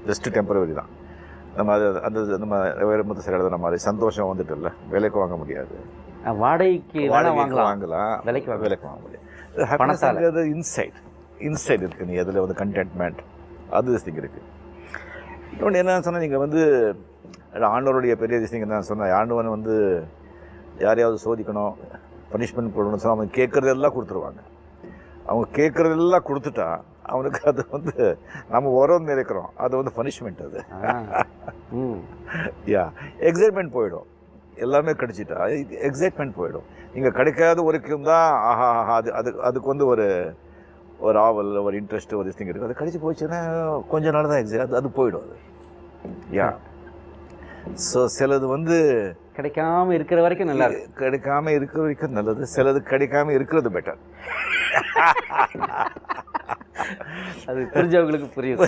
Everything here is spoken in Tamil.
ஜஸ்ட் டெம்பரவரி தான். நம்ம அது அந்த நம்ம வைரமுத்து சார் எழுதுன மாதிரி சந்தோஷம் வந்துட்டு இல்லை, விலைக்கு வாங்க முடியாது. வாடகைக்கு வாங்கலாம், விலைக்கு வாங்க முடியாது. ஹாப்பினஸ்ங்கிறது இன்சைட் இருக்குது. நீ அதில் வந்து கண்டென்ட்மெண்ட் அது திங் இருக்குது. இன்னொன்று என்ன சொன்னால், நீங்கள் வந்து ஆண்டவருடைய பெரிய விஷயம் என்ன சொன்னால், ஆண்டவன் வந்து யாரையாவது சோதிக்கணும், பனிஷ்மெண்ட் கொடுக்கணும்னு சொன்னால் அவங்க கேட்குறதெல்லாம் கொடுத்துருவாங்க. அவங்க கேட்குறதெல்லாம் கொடுத்துட்டா அவனுக்கு அது வந்து நம்ம உரம் நினைக்கிறோம், அது வந்து பனிஷ்மெண்ட். அது எக்ஸைட்மெண்ட் போயிடும். எல்லாமே கிடைச்சிட்டா எக்ஸைட்மெண்ட் போயிடும். இங்கே கிடைக்காத வரைக்கும் தான் ஆஹா அதுக்கு வந்து ஒரு ஆவல், ஒரு இன்ட்ரெஸ்ட், ஒரு திங் இருக்குது. அது கிடைச்சி போச்சுன்னா கொஞ்ச நாள் தான் அது போயிடும். அது ஸோ சிலது வந்து கிடைக்காம இருக்கிற வரைக்கும் நல்லா இருக்கு, கிடைக்காம இருக்கிற வரைக்கும் நல்லது. சிலது கிடைக்காம இருக்கிறது பெட்டர். அது புரிஞ்சவங்களுக்கு புரியுது.